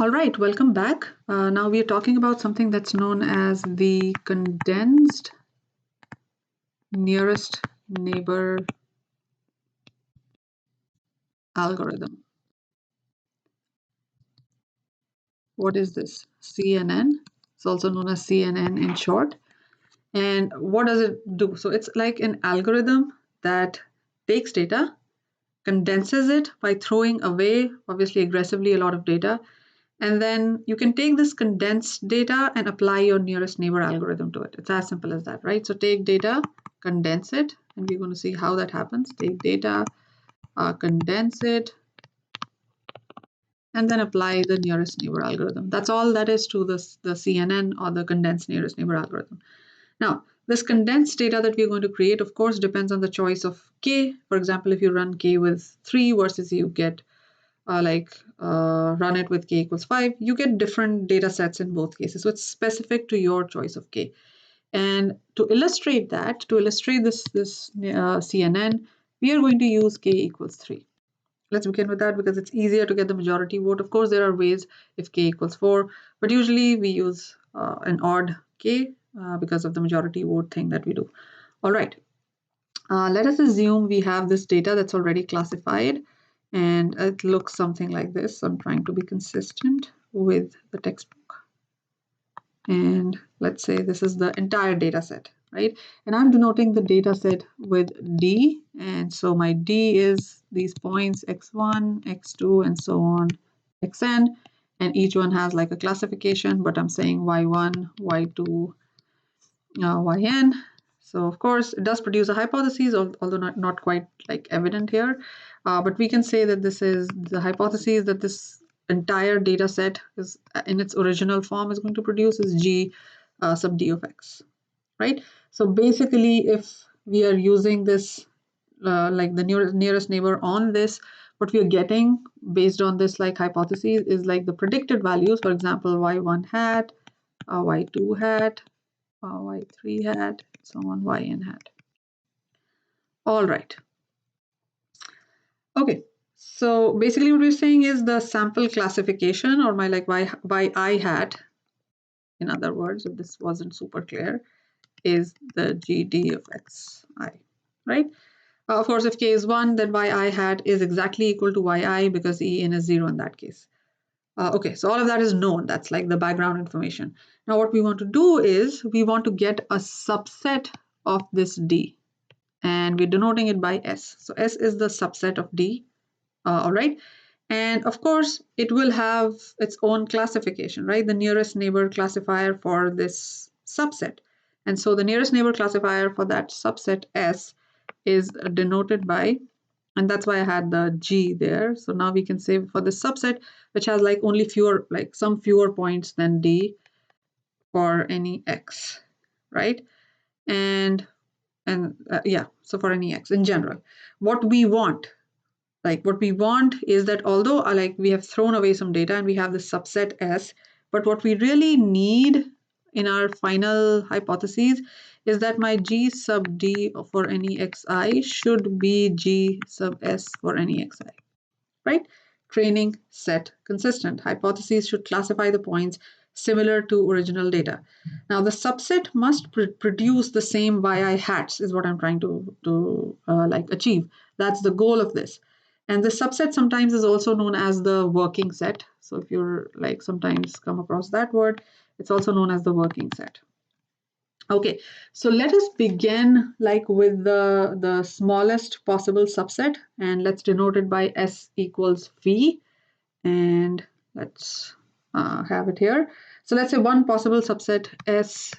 All right, welcome back. Now we are talking about something that's known as the condensed nearest neighbor algorithm. What is this? CNN. It's also known as CNN in short. And what does it do? So it's like an algorithm that takes data, condenses it by throwing away, obviously aggressively, a lot of data. And then you can take this condensed data and apply your nearest neighbor algorithm to it. It's as simple as that, right? So take data, condense it, and we're going to see how that happens. Take data, condense it, and then apply the nearest neighbor algorithm. That's all that is to this, the CNN or the condensed nearest neighbor algorithm. Now, this condensed data that we're going to create, of course, depends on the choice of k. For example, if you run k with 3 versus you get run it with k equals 5, you get different data sets in both cases. So it's specific to your choice of k. And to illustrate that, to illustrate this CNN, we are going to use k equals 3. Let's begin with that because it's easier to get the majority vote. Of course, there are ways if k equals 4, but usually we use an odd k because of the majority vote thing that we do. All right. Let us assume we have this data that's already classified and it looks something like this. So I'm trying to be consistent with the textbook. And let's say this is the entire data set, right? And I'm denoting the data set with D. And so my D is these points x1, x2, and so on, xn. And each one has like a classification, but I'm saying y1, y2, yn. So of course, it does produce a hypothesis, although not quite like evident here. But we can say that this is the hypothesis that this entire data set is in its original form is going to produce is g sub d of x, right? So basically, if we are using this like the nearest neighbor on this, what we are getting based on this like hypothesis is like the predicted values, for example, y1 hat, y2 hat, y3 hat, so on, yn hat. All right. Okay. So basically what we're saying is the sample classification or my like y hat, in other words, if this wasn't super clear, is the gd of xi, right? Of course, if k is 1, then yi hat is exactly equal to yi because en is 0 in that case. Okay, so all of that is known. That's like the background information. Now what we want to do is we want to get a subset of this D and we're denoting it by S. So S is the subset of D, all right? And of course, it will have its own classification, right? The nearest neighbor classifier for this subset. And so the nearest neighbor classifier for that subset S is denoted by, and that's why I had the G there. So now we can say for this subset, which has like only fewer, like some fewer points than D for any X, right? And yeah, so for any X in general, what we want is that although like we have thrown away some data and we have the subset S, but what we really need in our final hypotheses is that my G sub D for any Xi should be G sub S for any Xi, right? Training set consistent. Hypotheses should classify the points similar to original data. Now the subset must produce the same yi hats is what I'm trying to like achieve. That's the goal of this. And the subset sometimes is also known as the working set. So if you're like sometimes come across that word, it's also known as the working set. Okay, so let us begin like with the smallest possible subset and let's denote it by S equals V. And let's have it here. So let's say one possible subset S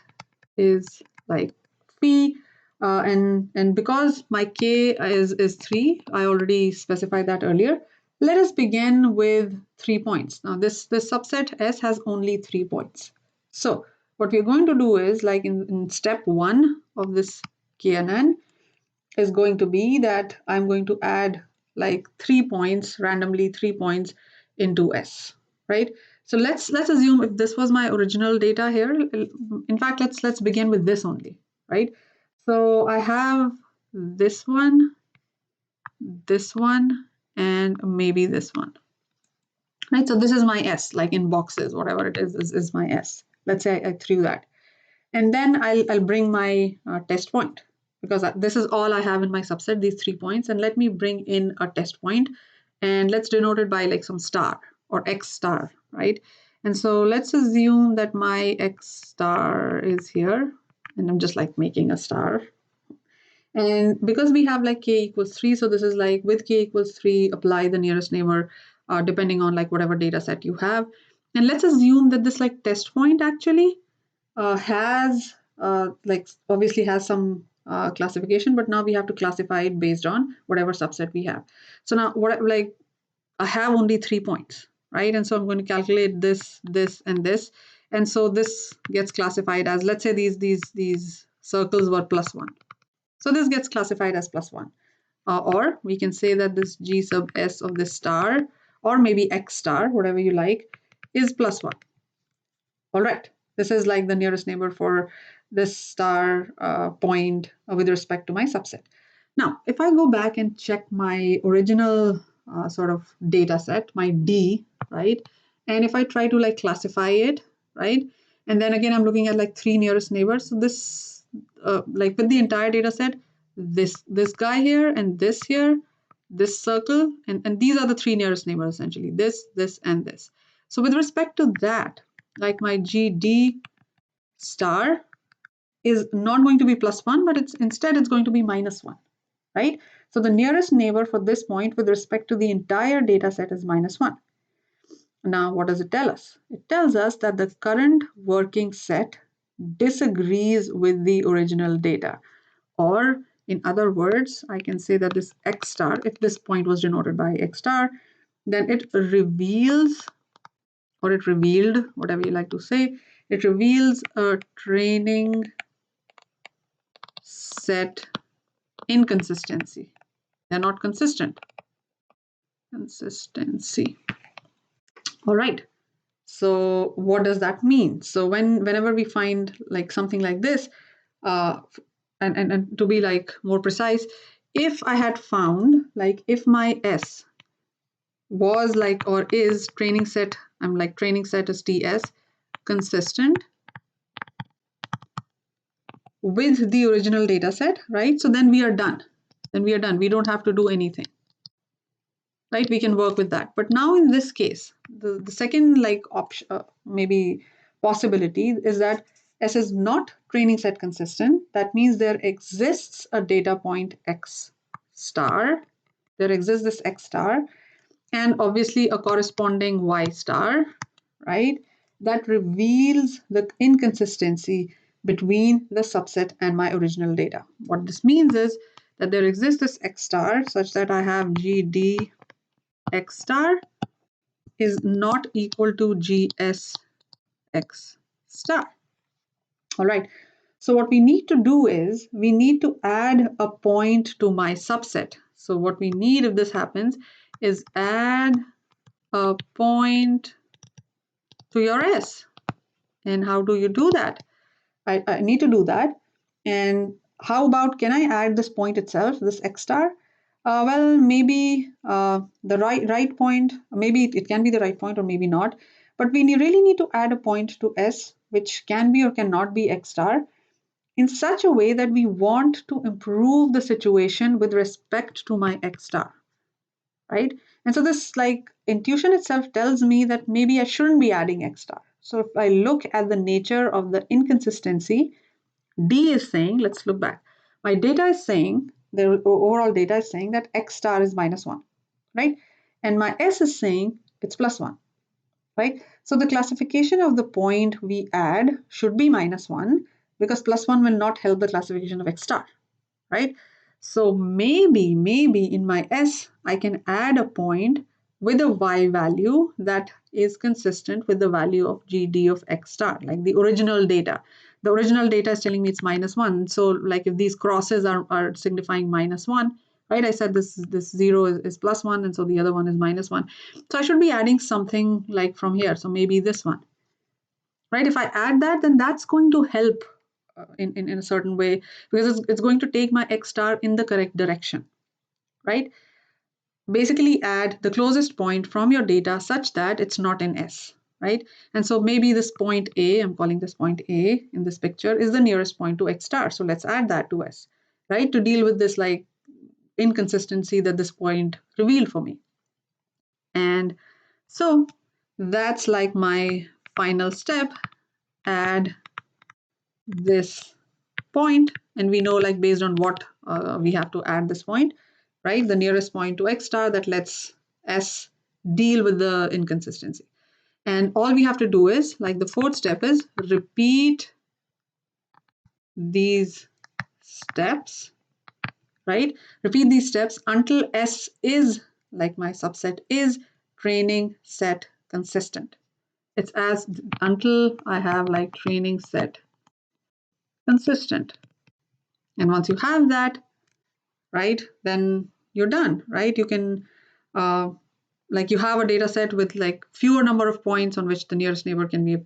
is like phi, and because my k is 3, I already specified that earlier. Let us begin with 3 points. Now this subset S has only 3 points. So what we're going to do is like in step 1 of this KNN is going to be that I'm going to add like 3 points, randomly 3 points into S, right? So let's assume if this was my original data here. In fact, let's begin with this only, right? So I have this one, and maybe this one, right? So this is my S, like in boxes, whatever it is my S. Let's say I threw that. And then I'll bring my test point, because this is all I have in my subset, these 3 points. And let me bring in a test point, and let's denote it by like some star or X star, right? And so let's assume that my X star is here, and I'm just like making a star. And because we have like k equals 3, so this is like with k equals 3, apply the nearest neighbor depending on like whatever data set you have. And let's assume that this like test point actually has like obviously has some classification, but now we have to classify it based on whatever subset we have. So now what like I have only 3 points, right? And so I'm going to calculate this, this, and this. And so this gets classified as, let's say these circles were +1. So this gets classified as +1. Or we can say that this G sub S of this star, or maybe X star, whatever you like, is +1. All right, this is like the nearest neighbor for this star point with respect to my subset. Now, if I go back and check my original sort of data set, my D, right? And if I try to like classify it, right? And then again, I'm looking at like 3 nearest neighbors. So this, like with the entire data set, this guy here and this here, this circle, and these are the 3 nearest neighbors essentially, this, and this. So with respect to that, like my GD star is not going to be +1, but instead it's going to be -1, right? So the nearest neighbor for this point with respect to the entire data set is -1. Now, what does it tell us? It tells us that the current working set disagrees with the original data. Or in other words, I can say that this X star, if this point was denoted by X star, then it reveals, or it revealed, whatever you like to say, it reveals a training set inconsistency. They're not consistent. Consistency. All right. So what does that mean? So whenever we find like something like this, and to be like more precise, if I had found like if my S was like or is training set, I'm like training set is TS consistent with the original data set, right? So then we are done. Then we are done. We don't have to do anything, right? We can work with that. But now in this case, the second like option, maybe possibility is that S is not training set consistent. That means there exists a data point X star. There exists this X star and obviously a corresponding Y star, right? That reveals the inconsistency between the subset and my original data. What this means is that there exists this X star such that I have GD X star is not equal to GS X star. All right. So what we need to do is we need to add a point to my subset. So what we need if this happens is add a point to your S. And how do you do that? I need to do that. And how about, can I add this point itself, this X star? Well, maybe the right point, maybe it can be the right point or maybe not. But we really need to add a point to S, which can be or cannot be X star, in such a way that we want to improve the situation with respect to my X star, right? And so this like intuition itself tells me that maybe I shouldn't be adding X star. So if I look at the nature of the inconsistency, D is saying, let's look back. My data is saying, the overall data is saying that X star is -1, right? And my S is saying it's +1, right? So the classification of the point we add should be -1 because +1 will not help the classification of X star, right? So maybe in my S, I can add a point with a Y value that is consistent with the value of GD of X star, like the original data. The original data is telling me it's -1. So like if these crosses are signifying -1, right? I said this 0 is +1 and so the other one is -1. So I should be adding something like from here. So maybe this one, right? If I add that, then that's going to help in a certain way because it's going to take my X star in the correct direction, right? basically add the closest point from your data such that it's not in S, right? And so maybe this point A, I'm calling this point A in this picture, is the nearest point to X star. So let's add that to S, right? To deal with this like inconsistency that this point revealed for me. And so that's like my final step, add this point, and we know like based on what we have to add this point, right? The nearest point to X star that lets S deal with the inconsistency. And all we have to do is like the fourth step is repeat these steps, right? Repeat these steps until S is like my subset is training set consistent. It's as until I have like training set consistent. And once you have that, right, then you're done, right? You can like you have a data set with like fewer number of points on which the nearest neighbor can be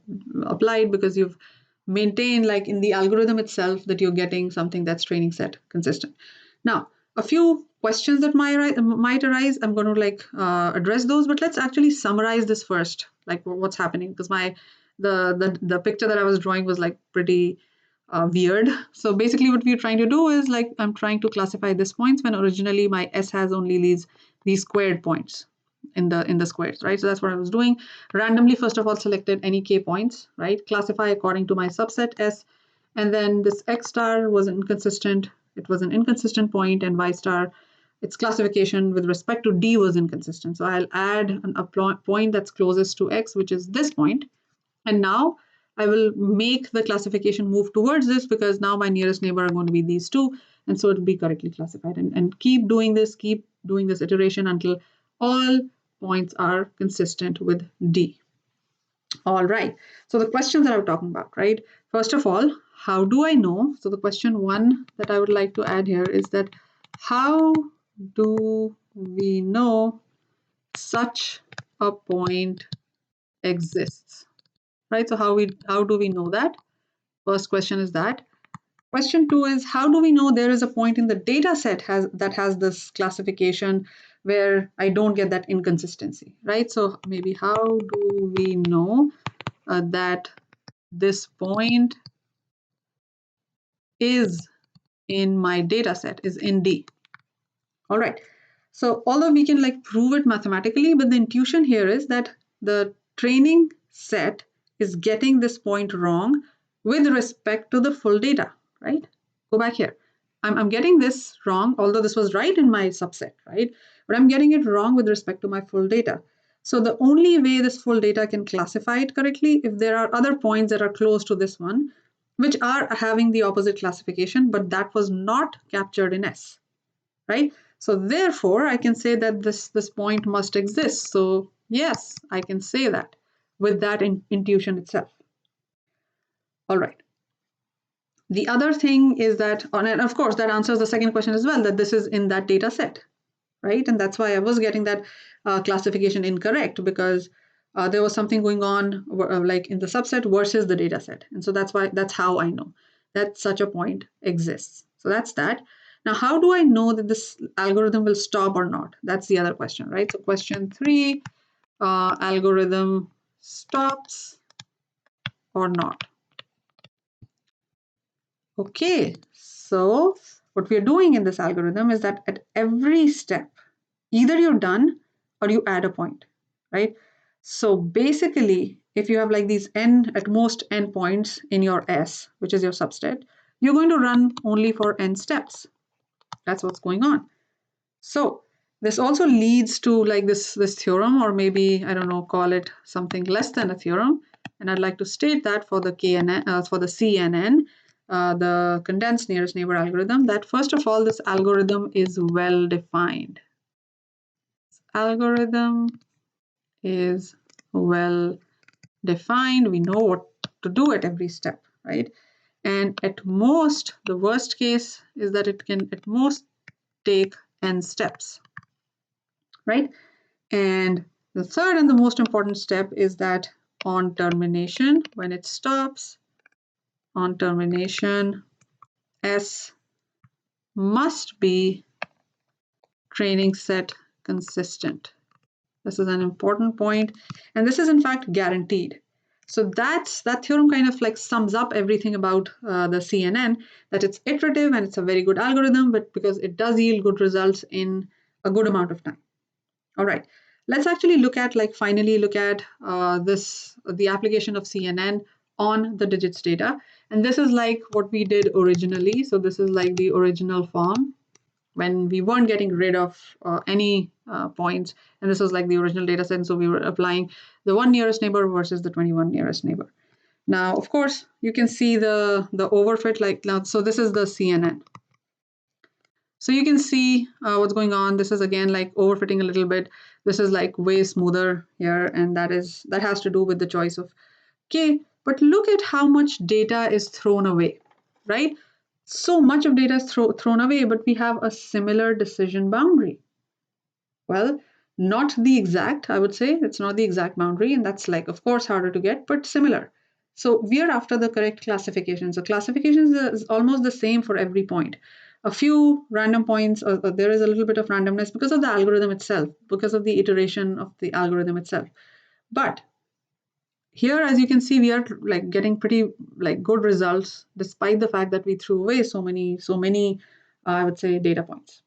applied because you've maintained like in the algorithm itself that you're getting something that's training set consistent. Now, a few questions that might arise, I'm going to like address those, but let's actually summarize this first, like what's happening, because the picture that I was drawing was like pretty weird. So basically what we're trying to do is like I'm trying to classify these points when originally my S has only these squared points in the squares, right? So that's what I was doing. Randomly, first of all, selected any k points, right? Classify according to my subset S, and then this X star was inconsistent. It was an inconsistent point, and Y star, its classification with respect to D was inconsistent. So I'll add a point that's closest to X, which is this point. And now I will make the classification move towards this because now my nearest neighbor are going to be these two. And so it will be correctly classified. And keep doing this iteration until all points are consistent with D. All right. So the questions that I'm talking about, right? First of all, how do I know? So the question one that I would like to add here is that how do we know such a point exists? Right? So how do we know that? First question is that. Question two is how do we know there is a point in the data set that has this classification where I don't get that inconsistency, right? So maybe how do we know that this point is in my data set, is in D? All right. So although we can like prove it mathematically, but the intuition here is that the training set is getting this point wrong with respect to the full data, right? Go back here. I'm getting this wrong, although this was right in my subset, right? But I'm getting it wrong with respect to my full data. So the only way this full data can classify it correctly if there are other points that are close to this one, which are having the opposite classification, but that was not captured in S, right? So therefore, I can say that this point must exist. So yes, I can say that with that intuition itself. All right. The other thing is that, and of course, that answers the second question as well, that this is in that data set, right? And that's why I was getting that classification incorrect because there was something going on like in the subset versus the data set. And so that's how I know that such a point exists. So that's that. Now, how do I know that this algorithm will stop or not? That's the other question, right? So question three, algorithm stops or not. Okay, so what we're doing in this algorithm is that at every step, either you're done or you add a point, right? So basically, if you have like these n, at most n points in your S, which is your subset, you're going to run only for n steps. That's what's going on. So this also leads to like this theorem, or maybe, I don't know, call it something less than a theorem. And I'd like to state that for the for the CNN, the condensed nearest neighbor algorithm, that first of all, this algorithm is well defined. Algorithm is well defined. We know what to do at every step, right? And at most, the worst case is that it can at most take n steps, right? And the third and the most important step is that on termination, when it stops, on termination, S must be training set consistent. This is an important point, and this is in fact guaranteed. So that theorem kind of like sums up everything about the CNN, that it's iterative and it's a very good algorithm, but because it does yield good results in a good amount of time. All right, let's actually look at finally look at the application of CNN on the digits data. And this is like what we did originally. So this is like the original form when we weren't getting rid of any points. And this was like the original data set. And so we were applying the 1 nearest neighbor versus the 21 nearest neighbor. Now, of course, you can see the overfit like now. So this is the CNN. So you can see what's going on. This is again like overfitting a little bit. This is like way smoother here, and that has to do with the choice of K. But look at how much data is thrown away, right? So much of data is thrown away, but we have a similar decision boundary. Well, not the exact, I would say. It's not the exact boundary, and that's like, of course, harder to get, but similar. So we are after the correct classification. So classification is almost the same for every point. A few random points, there is a little bit of randomness because of the algorithm itself, because of the iteration of the algorithm itself. But here, as you can see, we are like getting pretty like good results, despite the fact that we threw away so many, I would say, data points.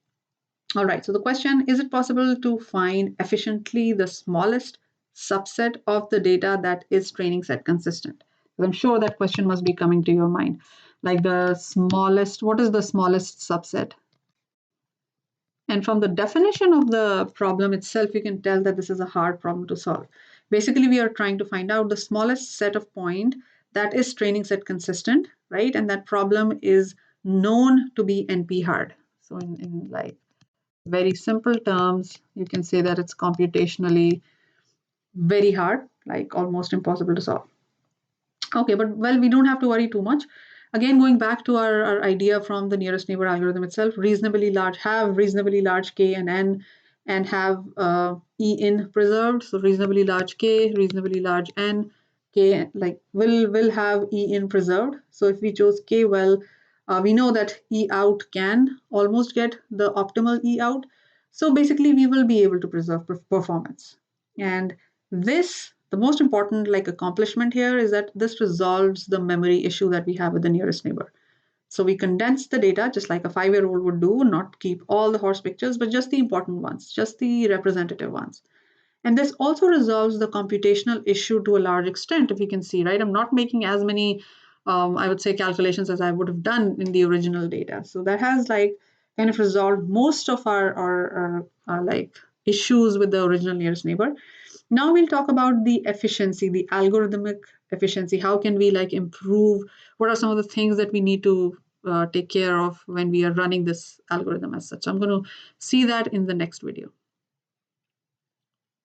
All right, so the question, is it possible to find efficiently the smallest subset of the data that is training set consistent? I'm sure that question must be coming to your mind. Like the smallest, what is the smallest subset? And from the definition of the problem itself, you can tell that this is a hard problem to solve. Basically, we are trying to find out the smallest set of point that is training set consistent, right? And that problem is known to be NP hard. So in like very simple terms, you can say that it's computationally very hard, like almost impossible to solve. Okay, but well, we don't have to worry too much. Again, going back to our idea from the nearest neighbor algorithm itself, reasonably large K and N, and have E in preserved. So reasonably large K, reasonably large N, K like will have E in preserved. So if we chose K, well, we know that E out can almost get the optimal E out. So basically, we will be able to preserve performance. And this, the most important like accomplishment here is that this resolves the memory issue that we have with the nearest neighbor. So we condense the data just like a 5-year-old would do, not keep all the horse pictures, but just the important ones, just the representative ones. And this also resolves the computational issue to a large extent, if you can see, right? I'm not making as many, I would say, calculations as I would have done in the original data. So that has like kind of resolved most of our like issues with the original nearest neighbor. Now we'll talk about the efficiency, the algorithmic efficiency. How can we like improve? What are some of the things that we need to take care of when we are running this algorithm as such? I'm going to see that in the next video.